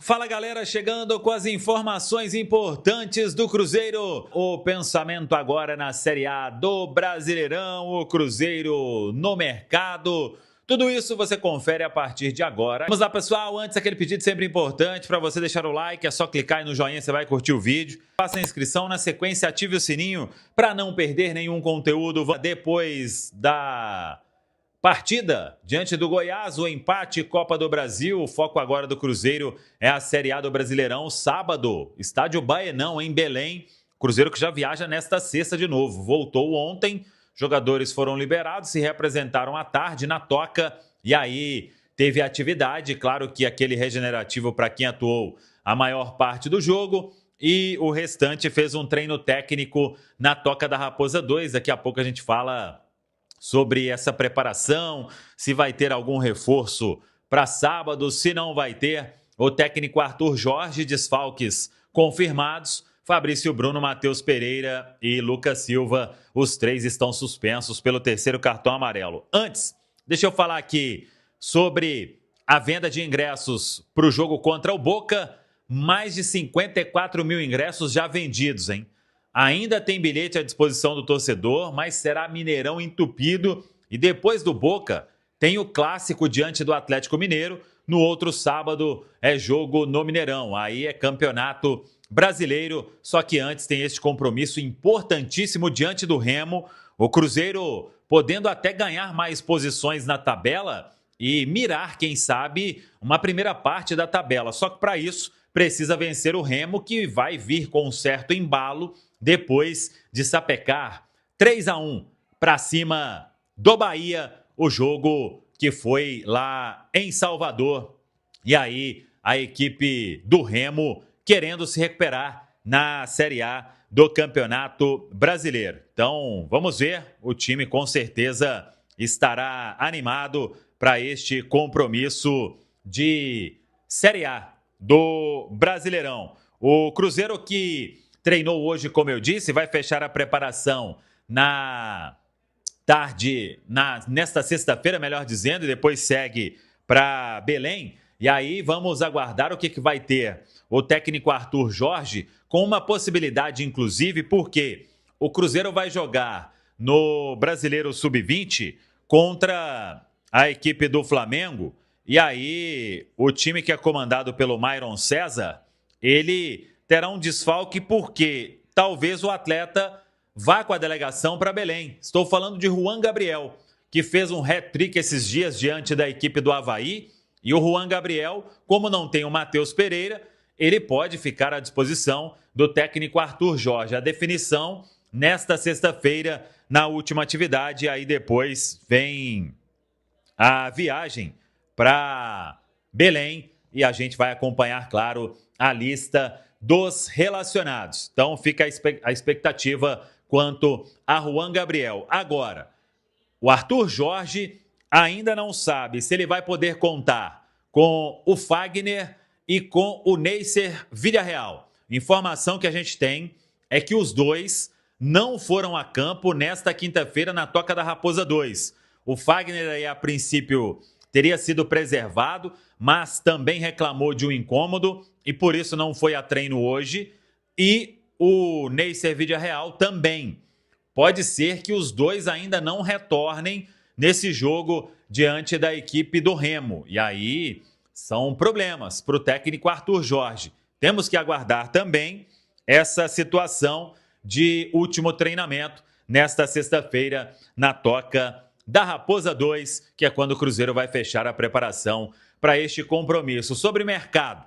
Fala galera, chegando com as informações importantes do Cruzeiro. O pensamento agora na Série A do Brasileirão, o Cruzeiro no mercado. Tudo isso você confere a partir de agora. Vamos lá pessoal, antes aquele pedido sempre importante para você deixar o like, é só clicar aí no joinha, você vai curtir o vídeo. Faça a inscrição, na sequência ative o sininho para não perder nenhum conteúdo. Depois da partida diante do Goiás, o empate Copa do Brasil, o foco agora do Cruzeiro é a Série A do Brasileirão, sábado, estádio Baenão em Belém, Cruzeiro que já viaja nesta sexta de novo, voltou ontem, jogadores foram liberados, se representaram à tarde na Toca e aí teve atividade, claro que aquele regenerativo para quem atuou a maior parte do jogo e o restante fez um treino técnico na Toca da Raposa 2, daqui a pouco a gente fala sobre essa preparação, se vai ter algum reforço para sábado, se não vai ter. O técnico Arthur Jorge, desfalques confirmados, Fabrício Bruno, Matheus Pereira e Lucas Silva, os três estão suspensos pelo terceiro cartão amarelo. Antes, deixa eu falar aqui sobre a venda de ingressos para o jogo contra o Boca, mais de 54 mil ingressos já vendidos, hein? Ainda tem bilhete à disposição do torcedor, mas será Mineirão entupido. E depois do Boca, tem o clássico diante do Atlético Mineiro. No outro sábado é jogo no Mineirão. Aí é campeonato brasileiro. Só que antes tem este compromisso importantíssimo diante do Remo. O Cruzeiro podendo até ganhar mais posições na tabela e mirar, quem sabe, uma primeira parte da tabela. Só que para isso precisa vencer o Remo, que vai vir com um certo embalo depois de sapecar 3-1 para cima do Bahia, o jogo que foi lá em Salvador. E aí a equipe do Remo querendo se recuperar na Série A do Campeonato Brasileiro. Então vamos ver, o time com certeza estará animado para este compromisso de Série A do Brasileirão. O Cruzeiro que treinou hoje, como eu disse, vai fechar a preparação na tarde, nesta sexta-feira, melhor dizendo, e depois segue para Belém. E aí vamos aguardar o que vai ter o técnico Arthur Jorge, com uma possibilidade, inclusive, porque o Cruzeiro vai jogar no Brasileiro Sub-20 contra a equipe do Flamengo. E aí o time que é comandado pelo Myron César, ele terá um desfalque porque talvez o atleta vá com a delegação para Belém. Estou falando de Juan Gabriel, que fez um hat-trick esses dias diante da equipe do Avaí. E o Juan Gabriel, como não tem o Matheus Pereira, ele pode ficar à disposição do técnico Arthur Jorge. A definição nesta sexta-feira, na última atividade, aí depois vem a viagem para Belém e a gente vai acompanhar, claro, a lista dos relacionados. Então fica a expectativa quanto a Juan Gabriel. Agora, o Arthur Jorge ainda não sabe se ele vai poder contar com o Fagner e com o Neisser Villarreal. Informação que a gente tem é que os dois não foram a campo nesta quinta-feira na Toca da Raposa 2. O Fagner aí, a princípio, teria sido preservado, mas também reclamou de um incômodo e por isso não foi a treino hoje. E o Neisser Villarreal também. Pode ser que os dois ainda não retornem nesse jogo diante da equipe do Remo. E aí são problemas para o técnico Arthur Jorge. Temos que aguardar também essa situação de último treinamento nesta sexta-feira na Toca da Raposa 2, que é quando o Cruzeiro vai fechar a preparação para este compromisso. Sobre mercado,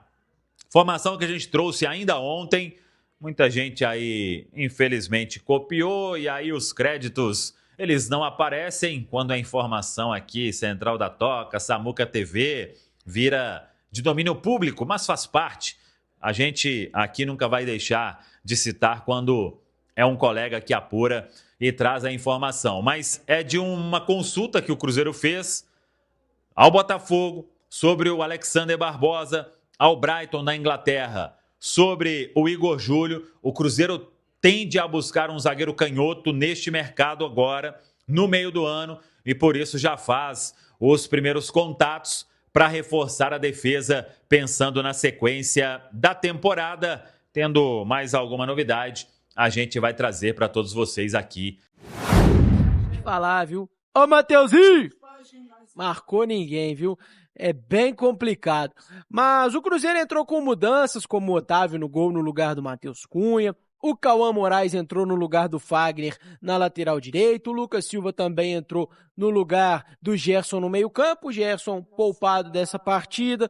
informação que a gente trouxe ainda ontem, muita gente aí infelizmente copiou e aí os créditos eles não aparecem quando a informação aqui, Central da Toca, Samuca TV, vira de domínio público, mas faz parte. A gente aqui nunca vai deixar de citar quando é um colega que apura e traz a informação. Mas é de uma consulta que o Cruzeiro fez ao Botafogo sobre o Alexander Barbosa, ao Brighton da Inglaterra, sobre o Igor Júlio. O Cruzeiro tende a buscar um zagueiro canhoto neste mercado agora, no meio do ano, e por isso já faz os primeiros contatos para reforçar a defesa, pensando na sequência da temporada. Tendo mais alguma novidade, a gente vai trazer para todos vocês aqui. Deixa eu falar, viu? Ô, Mateuzinho! Marcou ninguém, viu? É bem complicado. Mas o Cruzeiro entrou com mudanças, como o Otávio no gol no lugar do Matheus Cunha. O Cauã Moraes entrou no lugar do Fagner na lateral direita. O Lucas Silva também entrou no lugar do Gerson no meio-campo. O Gerson poupado dessa partida.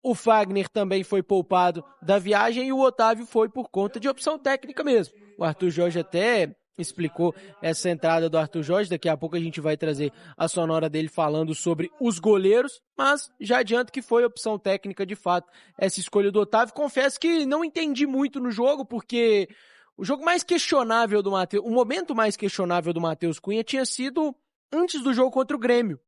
O Fagner também foi poupado da viagem e o Otávio foi por conta de opção técnica mesmo. O Arthur Jorge até explicou essa entrada do Arthur Jorge. Daqui a pouco a gente vai trazer a sonora dele falando sobre os goleiros, mas já adianto que foi opção técnica de fato essa escolha do Otávio. Confesso que não entendi muito no jogo, porque o jogo mais questionável do Matheus, o momento mais questionável do Matheus Cunha tinha sido antes do jogo contra o Grêmio.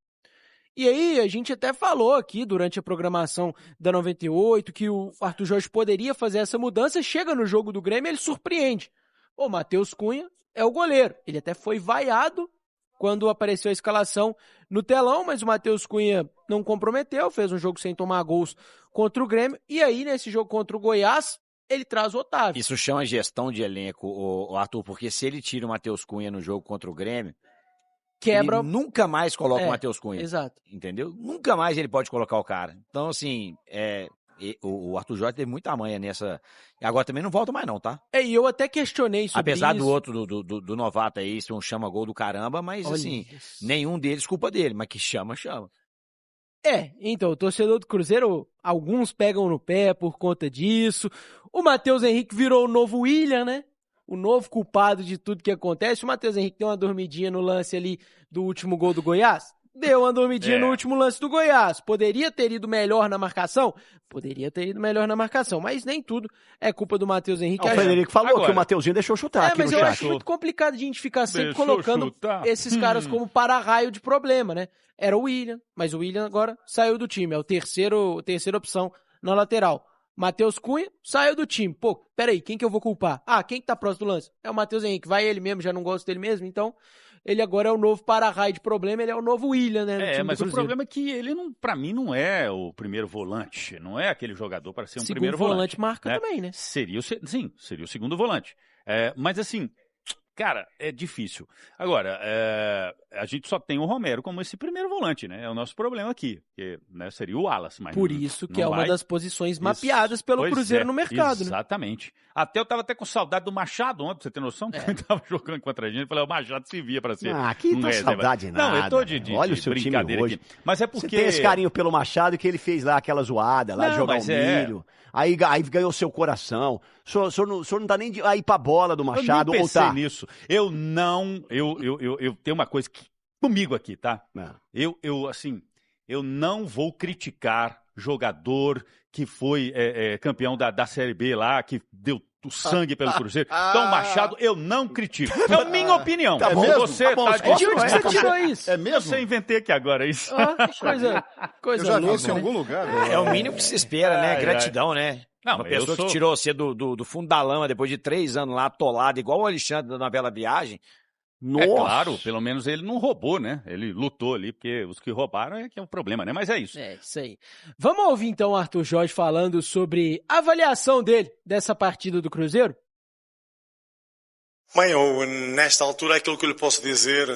E aí, a gente até falou aqui durante a programação da 98 que o Arthur Jorge poderia fazer essa mudança. Chega no jogo do Grêmio, ele surpreende. O Matheus Cunha é o goleiro. Ele até foi vaiado quando apareceu a escalação no telão, mas o Matheus Cunha não comprometeu, fez um jogo sem tomar gols contra o Grêmio. E aí, nesse jogo contra o Goiás, ele traz o Otávio. Isso chama gestão de elenco, o Arthur, porque se ele tira o Matheus Cunha no jogo contra o Grêmio, quebra. Ele nunca mais coloca o Matheus Cunha. Exato. Entendeu? Nunca mais ele pode colocar o cara. Então, assim, o Arthur Jorge teve muita manha nessa. Agora também não volta mais, não, tá? E eu até questionei sobre Apesar isso. do outro, do novato aí, isso é um chama-gol do caramba, mas Olha assim, isso. nenhum deles culpa dele, mas que chama. Então, o torcedor do Cruzeiro, alguns pegam no pé por conta disso. O Matheus Henrique virou o novo William, né? O novo culpado de tudo que acontece. O Matheus Henrique deu uma dormidinha no lance ali do último gol do Goiás. Deu uma dormidinha no último lance do Goiás. Poderia ter ido melhor na marcação? Poderia ter ido melhor na marcação, mas nem tudo é culpa do Matheus Henrique. O Frederico falou Agora, que o Mateuzinho deixou chutar aqui mas no eu chat. acho muito complicado a gente ficar sempre Deixou colocando chutar. esses caras como para-raio de problema, né? Era o William, mas o William agora saiu do time. É a terceira opção na lateral. Matheus Cunha saiu do time. Pô, peraí, quem que eu vou culpar? Quem que tá próximo do lance? É o Matheus Henrique. Vai ele mesmo, já não gosto dele mesmo, então ele agora é o novo para-raio de problema, ele é o novo William, né? no time Mas do o Cruzeiro. problema é que ele, pra mim, não é o primeiro volante. Não é aquele jogador para ser um Segundo primeiro volante volante. marca né? também, né? Seria o segundo volante. Mas assim, cara, é difícil. Agora, a gente só tem o Romero como esse primeiro volante, né? É o nosso problema aqui. Que, né, seria o Wallace. Mas Por não- isso que não é uma vai. das posições mapeadas pelo Pois Cruzeiro é, no mercado, né? Exatamente. Eu tava até com saudade do Machado ontem, pra você ter noção, que ele tava jogando contra a gente. Eu falei, o Machado se via pra ser. Que um tá reserva. saudade nada. Não, eu tô de Olha o seu time brincadeira hoje. aqui. Mas é Você porque... tem esse carinho pelo Machado que ele fez lá aquela zoada, lá Não, jogar o mas milho. Aí ganhou seu coração. O senhor não tá nem de aí pra bola do Machado, eu nem ou pensei tá? nisso. Eu tenho uma coisa comigo aqui, tá? Não. Eu não vou criticar jogador que foi campeão da Série B lá, que deu o sangue pelo Cruzeiro. Então, Machado, eu não critico. É a minha opinião. Tá bom, Você tá bom, tá de De onde que você tirou isso? É mesmo? Eu inventei aqui agora isso. Coisa Eu já vi louca, isso em né? algum lugar. É o mínimo que se espera, né? Gratidão, né? Não, Uma eu pessoa sou- que tirou você do fundo da lama depois de 3 anos lá atolado, igual o Alexandre da novela Viagem. Nossa. É claro, pelo menos ele não roubou, né? Ele lutou ali, porque os que roubaram é que é o problema, né? Mas é isso. É, isso aí. Vamos ouvir então o Arthur Jorge falando sobre a avaliação dele dessa partida do Cruzeiro? Bem, eu, nesta altura, aquilo que eu lhe posso dizer,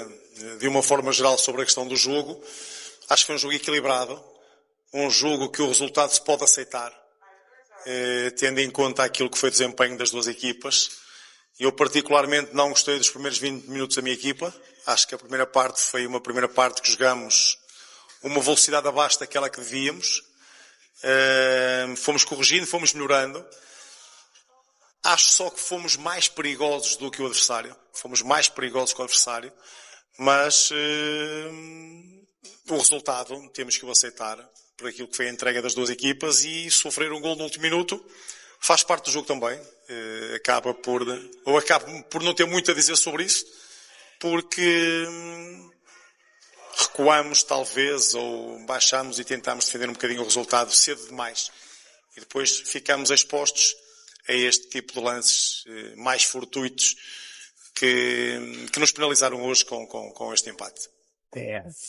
de uma forma geral, sobre a questão do jogo, acho que foi um jogo equilibrado, um jogo que o resultado se pode aceitar, tendo em conta aquilo que foi o desempenho das duas equipas. Eu particularmente não gostei dos primeiros 20 minutos da minha equipa. Acho que a primeira parte foi uma primeira parte que jogamos uma velocidade abaixo daquela que devíamos. Fomos corrigindo, fomos melhorando. Acho só que fomos mais perigosos do que o adversário. Fomos mais perigosos que o adversário. Mas o resultado temos que o aceitar por aquilo que foi a entrega das duas equipas, e sofrer um gol no último minuto faz parte do jogo também. Acabo por não ter muito a dizer sobre isso, porque recuamos talvez, ou baixamos e tentamos defender um bocadinho o resultado cedo demais. E depois ficamos expostos a este tipo de lances mais fortuitos que nos penalizaram hoje com este empate.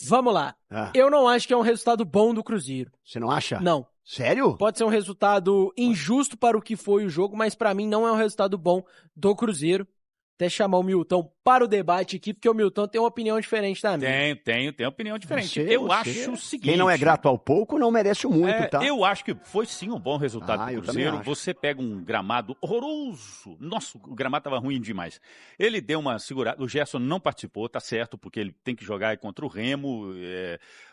Vamos lá. Eu não acho que é um resultado bom do Cruzeiro. Você não acha? Não. Sério? Pode ser um resultado injusto para o que foi o jogo, mas para mim não é um resultado bom do Cruzeiro. Até chamar o Milton para o debate aqui, porque o Milton tem uma opinião diferente da minha. Tem opinião diferente. Eu acho o seguinte... Quem não é grato ao pouco não merece o muito, tá? Eu acho que foi sim um bom resultado do eu Cruzeiro. também acho. Você pega um gramado horroroso. Nossa, o gramado estava ruim demais. Ele deu uma segurada. O Gerson não participou, tá certo, porque ele tem que jogar contra o Remo,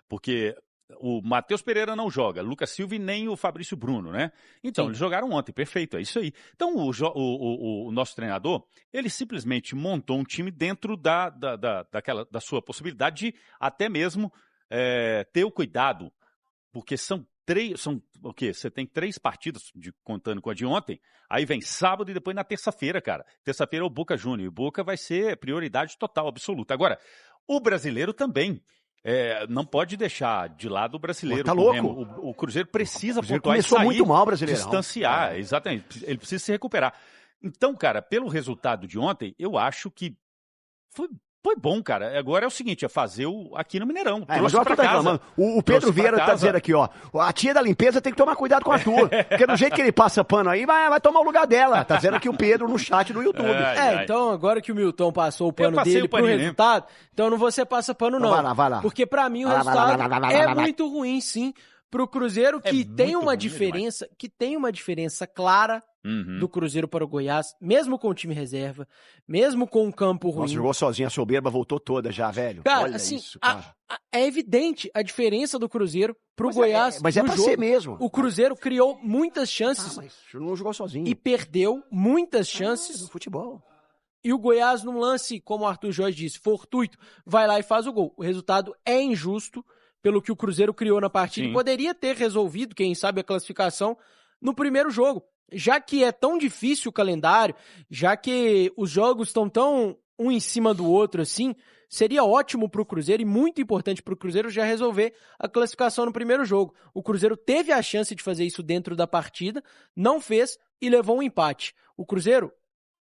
porque... O Matheus Pereira não joga, Lucas Silva e nem o Fabrício Bruno, né? Então, eles jogaram ontem, perfeito, é isso aí. Então, o nosso treinador, ele simplesmente montou um time dentro da sua possibilidade de até mesmo ter o cuidado, porque são o quê? Você tem 3 partidas, contando com a de ontem, aí vem sábado e depois na terça-feira, cara. Terça-feira é o Boca Júnior, e o Boca vai ser prioridade total, absoluta. Agora, o brasileiro também... não pode deixar de lado o brasileiro. Tá louco? O Cruzeiro precisa pontuar começou muito mal o Brasileirão. Distanciar, exatamente. Ele precisa se recuperar. Então, cara, pelo resultado de ontem, eu acho que foi bom, cara. Agora é o seguinte, é fazer aqui no Mineirão. Mas o Arthur tá reclamando. O Pedro Vieira tá dizendo aqui, ó. A tia da limpeza tem que tomar cuidado com o Arthur. Porque do jeito que ele passa pano aí, vai tomar o lugar dela. Tá dizendo aqui o Pedro no chat do YouTube. Então agora que o Milton passou o pano dele pro resultado, então não vou ser passa pano não. Vai lá. Porque pra mim o resultado é muito ruim, sim. Pro Cruzeiro, que tem uma diferença clara do Cruzeiro para o Goiás, mesmo com o time reserva, mesmo com o campo ruim. Nossa, jogou sozinho, a soberba voltou toda já, velho. Cara, olha assim, isso, cara. é evidente a diferença do Cruzeiro pro Goiás. Mas é pra ser mesmo. O Cruzeiro criou muitas chances mas não jogou sozinho. e perdeu muitas chances. No futebol. E o Goiás, num lance, como o Arthur Jorge disse, fortuito, vai lá e faz o gol. O resultado é injusto pelo que o Cruzeiro criou na partida. E poderia ter resolvido, quem sabe, a classificação no primeiro jogo. Já que é tão difícil o calendário, já que os jogos estão tão um em cima do outro assim, seria ótimo pro Cruzeiro e muito importante pro Cruzeiro já resolver a classificação no primeiro jogo. O Cruzeiro teve a chance de fazer isso dentro da partida, não fez e levou um empate. O Cruzeiro,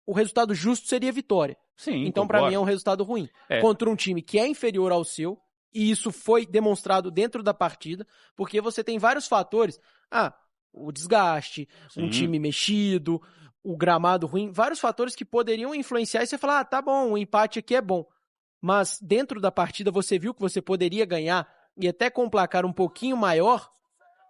o resultado justo seria vitória. Sim, então, para mim, é um resultado ruim. Contra um time que é inferior ao seu, e isso foi demonstrado dentro da partida, porque você tem vários fatores. O desgaste, um time mexido, o gramado ruim, vários fatores que poderiam influenciar e você falar, tá bom, o empate aqui é bom. Mas dentro da partida você viu que você poderia ganhar e até com um placar um pouquinho maior,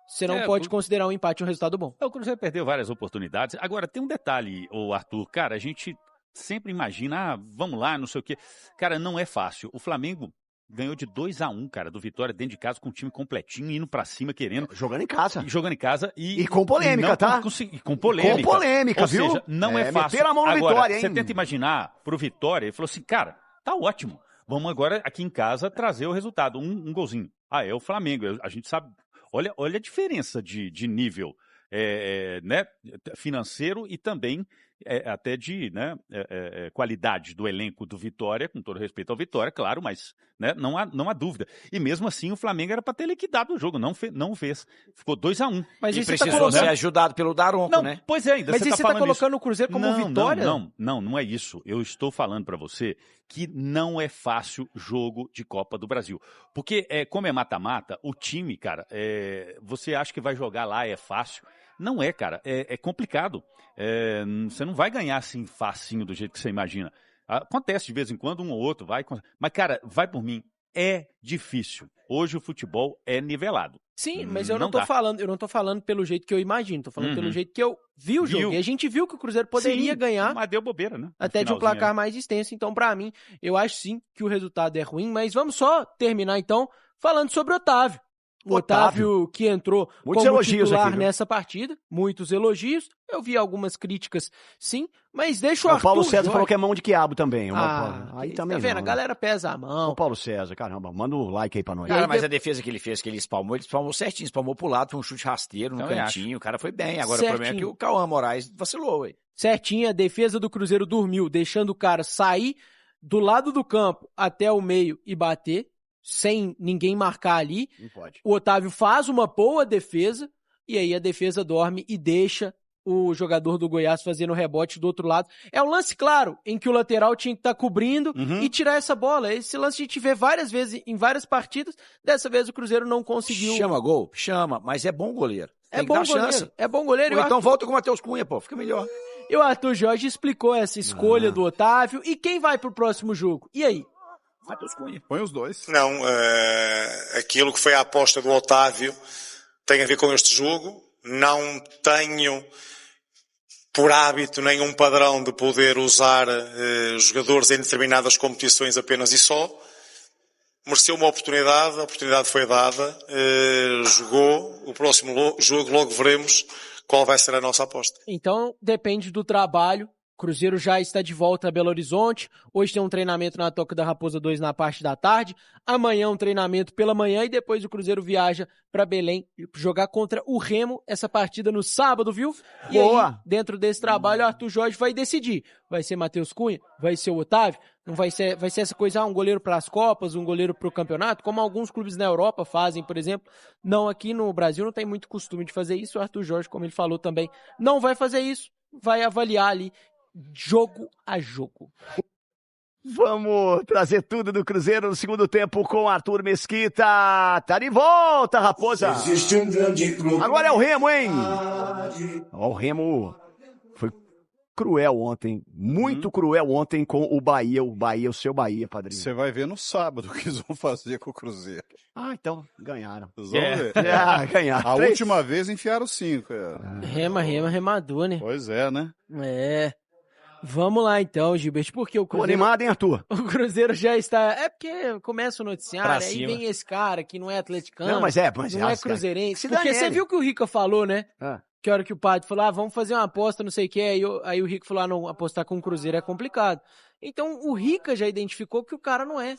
você não pode considerar um empate um resultado bom. O Cruzeiro perdeu várias oportunidades. Agora, tem um detalhe, Arthur, cara, a gente sempre imagina, vamos lá, não sei o quê. Cara, não é fácil. O Flamengo ganhou de 2-1, cara, do Vitória dentro de casa, com o time completinho, indo pra cima, querendo. Jogando em casa. E com polêmica, tá? Com polêmica. Com polêmica, viu? Ou seja, não é fácil. Meter a mão no agora, Vitória, hein? Você tenta imaginar pro Vitória, ele falou assim, cara, tá ótimo. Vamos agora, aqui em casa, trazer o resultado. Um golzinho. É o Flamengo. A gente sabe. Olha a diferença de nível né, financeiro e também até de qualidade do elenco do Vitória, com todo respeito ao Vitória, claro, mas né, não há dúvida. E mesmo assim o Flamengo era para ter liquidado o jogo, não fez. Ficou 2-1. Mas e precisou ser ajudado pelo Daronco, né? Pois é, ainda mas você tá colocando o Cruzeiro como vitória? Não é isso. Eu estou falando para você que não é fácil jogo de Copa do Brasil. Porque como é mata-mata, o time, cara, você acha que vai jogar lá é fácil. Não é, cara. É complicado. Você não vai ganhar assim facinho do jeito que você imagina. Acontece de vez em quando, um ou outro vai. Mas, cara, vai por mim. É difícil. Hoje o futebol é nivelado. Sim, mas eu não tô falando pelo jeito que eu imagino, tô falando pelo jeito que eu vi o jogo. E a gente viu que o Cruzeiro poderia ganhar. Mas deu bobeira, né? Até de um placar mais extenso. Então, pra mim, eu acho sim que o resultado é ruim. Mas vamos só terminar, então, falando sobre o Otávio. O Otávio que entrou como titular aqui, nessa partida, muitos elogios. Eu vi algumas críticas, sim, mas deixa o Arthur... O Paulo César falou que é mão de quiabo também. Aí também tá vendo? Não, a galera pesa a mão. O Paulo César, caramba, manda um like aí pra nós. Cara, mas a defesa que ele fez, que ele espalmou certinho, espalmou pro lado, foi um chute rasteiro no cantinho, o cara foi bem. Agora o problema é que o Cauã Moraes vacilou, ué. Certinho, a defesa do Cruzeiro dormiu, deixando o cara sair do lado do campo até o meio e bater, sem ninguém marcar ali. Não pode. O Otávio faz uma boa defesa, e aí a defesa dorme e deixa o jogador do Goiás fazendo rebote do outro lado. É um lance claro, em que o lateral tinha que estar cobrindo e tirar essa bola. Esse lance a gente vê várias vezes em várias partidas. Dessa vez o Cruzeiro não conseguiu. Chama gol? Chama, mas é bom goleiro. É bom goleiro. É bom goleiro. Ou então volta com o Matheus Cunha, pô, fica melhor. E o Arthur Jorge explicou essa escolha do Otávio. E quem vai pro próximo jogo? E aí? Matheus Cunha. Põe os dois. Não, aquilo que foi a aposta do Otávio tem a ver com este jogo. Não tenho por hábito nenhum padrão de poder usar jogadores em determinadas competições apenas e só. Mereceu uma oportunidade, a oportunidade foi dada, jogou, o próximo jogo logo veremos qual vai ser a nossa aposta. Então depende do trabalho. O Cruzeiro já está de volta a Belo Horizonte. Hoje tem um treinamento na Toca da Raposa 2 na parte da tarde. Amanhã um treinamento pela manhã e depois o Cruzeiro viaja para Belém jogar contra o Remo. Essa partida no sábado, viu? E Boa. aí, dentro desse trabalho, o Arthur Jorge vai decidir. Vai ser Matheus Cunha? Vai ser o Otávio? Não vai ser essa coisa, um goleiro para as Copas, um goleiro para o campeonato, como alguns clubes na Europa fazem, por exemplo. Não, aqui no Brasil não tem muito costume de fazer isso. O Arthur Jorge, como ele falou também, não vai fazer isso. Vai avaliar ali jogo a jogo. Vamos trazer tudo do Cruzeiro no segundo tempo com Arthur Mesquita. Tá de volta, Raposa. Agora é o Remo, hein? O Remo foi cruel ontem, muito cruel ontem com o Bahia, o seu Bahia, padrinho. Você vai ver no sábado o que eles vão fazer com o Cruzeiro. Ah, então ganharam. Vocês vão ver. Ganharam. A última vez enfiaram 5. Remador, né? Pois é, né? É. Vamos lá então, Gilberto, porque o Tô Cruzeiro... animado, hein, Arthur? O Cruzeiro já está... É porque começa o Pra noticiário, aí cima. vem esse cara que não é atleticano, Não, mas não é cruzeirense. Se Porque dane você ele. viu que o Rica falou, né? Ah. Que hora que o padre falou, vamos fazer uma aposta, não sei o que, aí o Rica falou, não, apostar com o Cruzeiro é complicado. Então o Rica já identificou que o cara não é.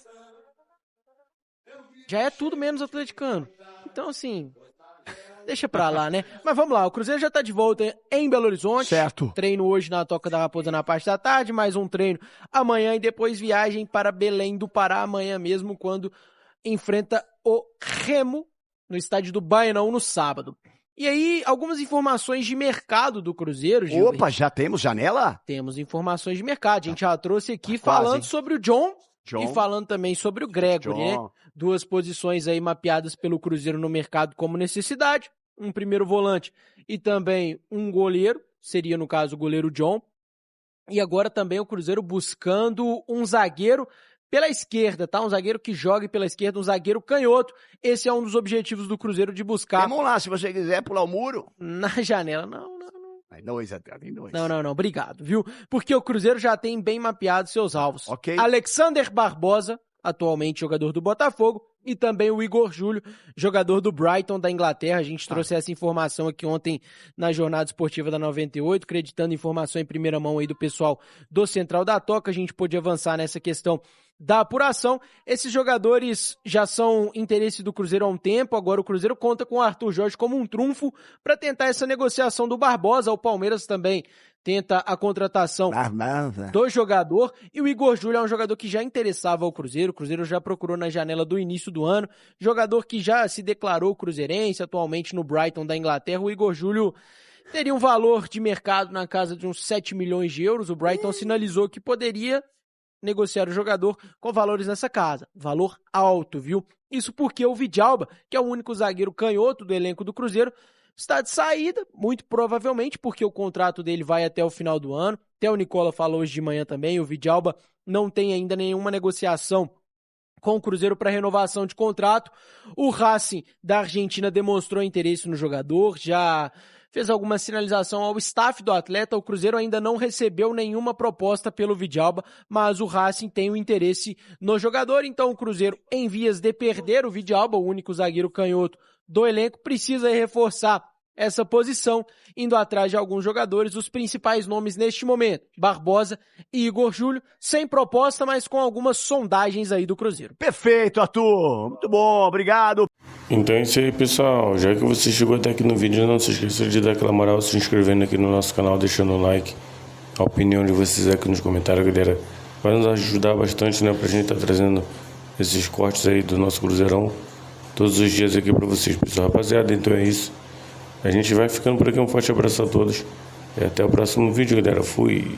Já é tudo menos atleticano. Então assim, deixa pra lá, né? Mas vamos lá, o Cruzeiro já tá de volta em Belo Horizonte. Certo. Treino hoje na Toca da Raposa na parte da tarde, mais um treino amanhã e depois viagem para Belém do Pará amanhã mesmo, quando enfrenta o Remo no estádio do Baianão no sábado. E aí, algumas informações de mercado do Cruzeiro, Gilberto. Opa, já temos janela? Temos informações de mercado. A gente já trouxe aqui Tá quase, falando hein? sobre o John John. e falando também sobre o Gregory, né? John. Duas posições aí mapeadas pelo Cruzeiro no mercado como necessidade. Um primeiro volante e também um goleiro, seria no caso o goleiro John. E agora também o Cruzeiro buscando um zagueiro pela esquerda, tá? Um zagueiro que jogue pela esquerda, um zagueiro canhoto. Esse é um dos objetivos do Cruzeiro de buscar Vamos lá, se você quiser pular o muro. na janela. Não. Tem dois, até, tem dois. Não, obrigado, viu? Porque o Cruzeiro já tem bem mapeado seus alvos. Ok. Alexander Barbosa, atualmente jogador do Botafogo, e também o Igor Júlio, jogador do Brighton da Inglaterra. A gente trouxe essa informação aqui ontem na Jornada Esportiva da 98, acreditando informação em primeira mão aí do pessoal do Central da Toca. A gente pôde avançar nessa questão da apuração. Esses jogadores já são interesse do Cruzeiro há um tempo, agora o Cruzeiro conta com o Arthur Jorge como um trunfo para tentar essa negociação do Barbosa. O Palmeiras também tenta a contratação do jogador, e o Igor Júlio é um jogador que já interessava ao Cruzeiro. O Cruzeiro já procurou na janela do início do ano, jogador que já se declarou cruzeirense, atualmente no Brighton da Inglaterra. O Igor Júlio teria um valor de mercado na casa de uns 7 milhões de euros. O Brighton sinalizou que poderia negociar o jogador com valores nessa casa. Valor alto, viu? Isso porque o Vidalba, que é o único zagueiro canhoto do elenco do Cruzeiro, está de saída, muito provavelmente, porque o contrato dele vai até o final do ano. Até o Nicola falou hoje de manhã também, o Vidalba não tem ainda nenhuma negociação com o Cruzeiro para renovação de contrato. O Racing da Argentina demonstrou interesse no jogador, já fez alguma sinalização ao staff do atleta. O Cruzeiro ainda não recebeu nenhuma proposta pelo Vidalba, mas o Racing tem o interesse no jogador. Então o Cruzeiro, em vias de perder o Vidalba, o único zagueiro canhoto do elenco, precisa reforçar essa posição, indo atrás de alguns jogadores. Os principais nomes neste momento: Barbosa e Igor Júlio, sem proposta, mas com algumas sondagens aí do Cruzeiro. Perfeito, Arthur. Muito bom, obrigado. Então é isso aí, pessoal. Já que você chegou até aqui no vídeo, não se esqueça de dar aquela moral, se inscrevendo aqui no nosso canal, deixando um like. A opinião de vocês aqui nos comentários, galera, vai nos ajudar bastante, né, pra gente estar trazendo esses cortes aí do nosso Cruzeirão todos os dias aqui pra vocês, pessoal. Rapaziada, então é isso. A gente vai ficando por aqui. Um forte abraço a todos E até o próximo vídeo, galera. Fui!